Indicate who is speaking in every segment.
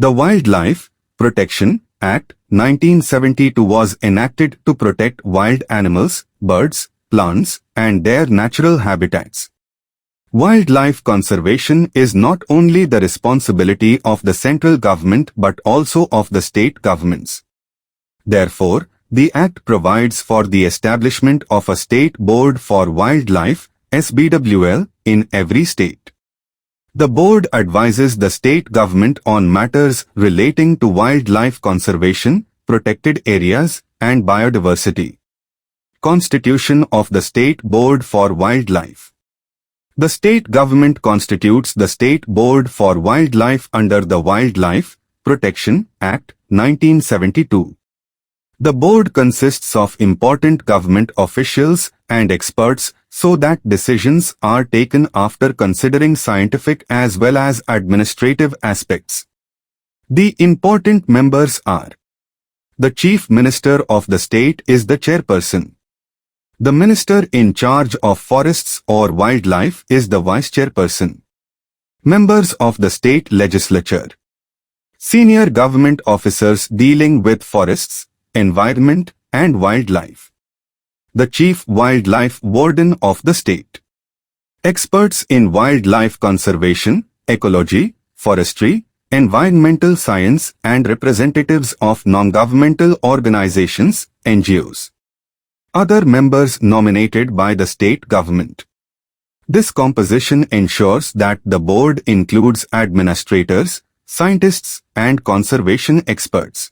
Speaker 1: The Wildlife Protection Act 1972 was enacted to protect wild animals, birds, plants, and their natural habitats. Wildlife conservation is not only the responsibility of the central government but also of the state governments. Therefore, the Act provides for the establishment of a State Board for Wildlife (SBWL) in every state. The board advises the state government on matters relating to wildlife conservation, protected areas, and biodiversity. Constitution of the State Board for Wildlife. The state government constitutes the State Board for Wildlife under the Wildlife Protection Act 1972. The board consists of important government officials and experts so that decisions are taken after considering scientific as well as administrative aspects. The important members are: the Chief Minister of the state is the chairperson. The Minister in charge of forests or wildlife is the vice chairperson. Members of the state legislature. Senior government officers dealing with forests, environment, and wildlife. The Chief Wildlife Warden of the state. Experts in wildlife conservation, ecology, forestry, environmental science, and representatives of non-governmental organizations, NGOs. Other members nominated by the state government. This composition ensures that the board includes administrators, scientists, and conservation experts.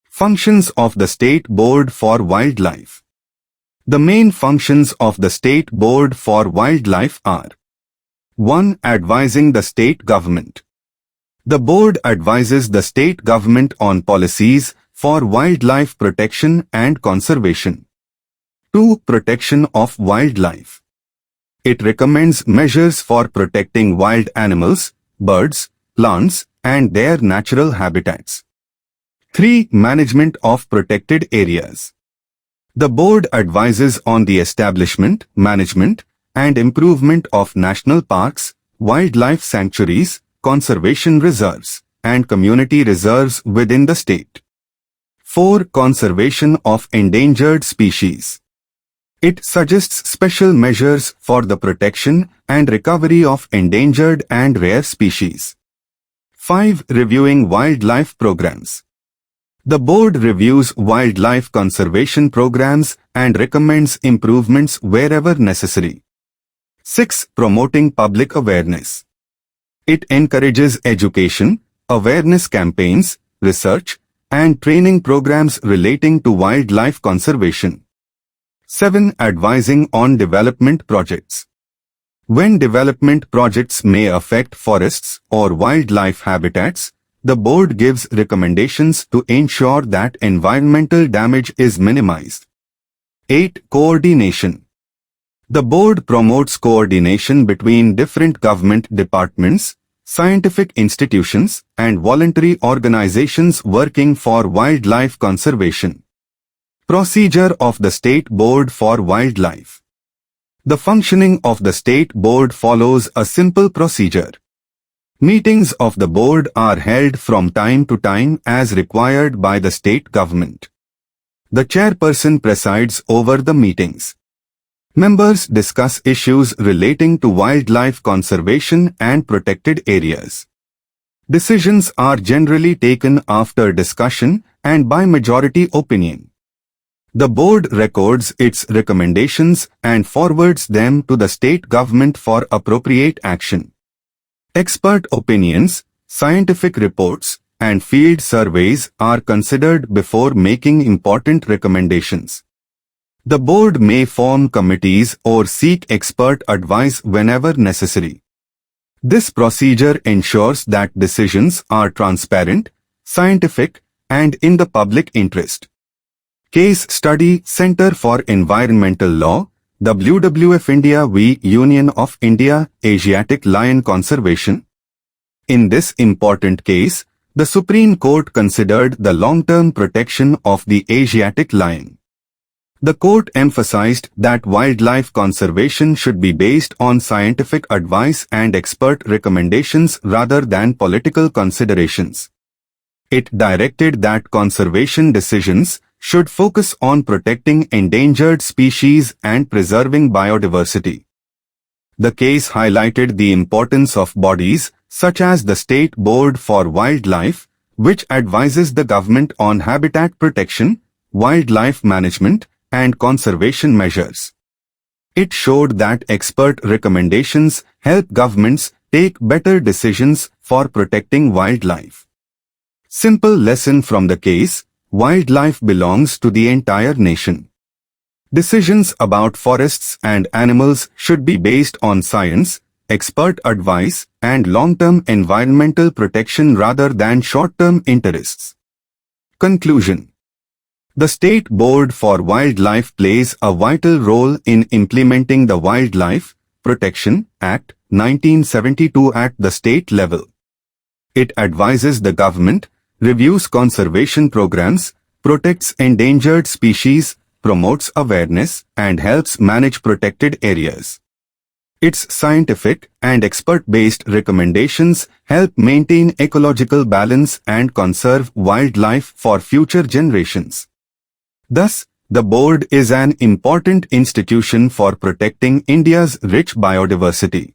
Speaker 1: Functions of the State Board for Wildlife. The main functions of the State Board for Wildlife are: 1. Advising the state government. The board advises the state government on policies for wildlife protection and conservation. 2. Protection of wildlife. It recommends measures for protecting wild animals, birds, plants, and their natural habitats. 3. Management of protected areas. The board advises on the establishment, management, and improvement of national parks, wildlife sanctuaries, conservation reserves, and community reserves within the state. 4. Conservation of endangered species. It suggests special measures for the protection and recovery of endangered and rare species. 5. Reviewing wildlife programs. The board reviews wildlife conservation programs and recommends improvements wherever necessary. 6. Promoting public awareness. It encourages education, awareness campaigns, research, and training programs relating to wildlife conservation. 7. Advising on development projects. When development projects may affect forests or wildlife habitats, the board gives recommendations to ensure that environmental damage is minimized. 8. Coordination. The board promotes coordination between different government departments, scientific institutions, and voluntary organizations working for wildlife conservation. Procedure of the State Board for Wildlife. The functioning of the State Board follows a simple procedure. Meetings of the board are held from time to time as required by the state government. The chairperson presides over the meetings. Members discuss issues relating to wildlife conservation and protected areas. Decisions are generally taken after discussion and by majority opinion. The board records its recommendations and forwards them to the state government for appropriate action. Expert opinions, scientific reports, and field surveys are considered before making important recommendations. The board may form committees or seek expert advice whenever necessary. This procedure ensures that decisions are transparent, scientific, and in the public interest. Case Study Center for Environmental Law, WWF India v. Union of India, Asiatic Lion Conservation. In this important case, the Supreme Court considered the long-term protection of the Asiatic lion. The court emphasized that wildlife conservation should be based on scientific advice and expert recommendations rather than political considerations. It directed that conservation decisions should focus on protecting endangered species and preserving biodiversity. The case highlighted the importance of bodies such as the State Board for Wildlife, which advises the government on habitat protection, wildlife management, and conservation measures. It showed that expert recommendations help governments take better decisions for protecting wildlife. Simple lesson from the case: wildlife belongs to the entire nation. Decisions about forests and animals should be based on science, expert advice, and long-term environmental protection rather than short-term interests. Conclusion: the State Board for Wildlife plays a vital role in implementing the Wildlife Protection Act 1972 at the state level. It advises the government, reviews conservation programs, protects endangered species, promotes awareness, and helps manage protected areas. Its scientific and expert-based recommendations help maintain ecological balance and conserve wildlife for future generations. Thus, the board is an important institution for protecting India's rich biodiversity.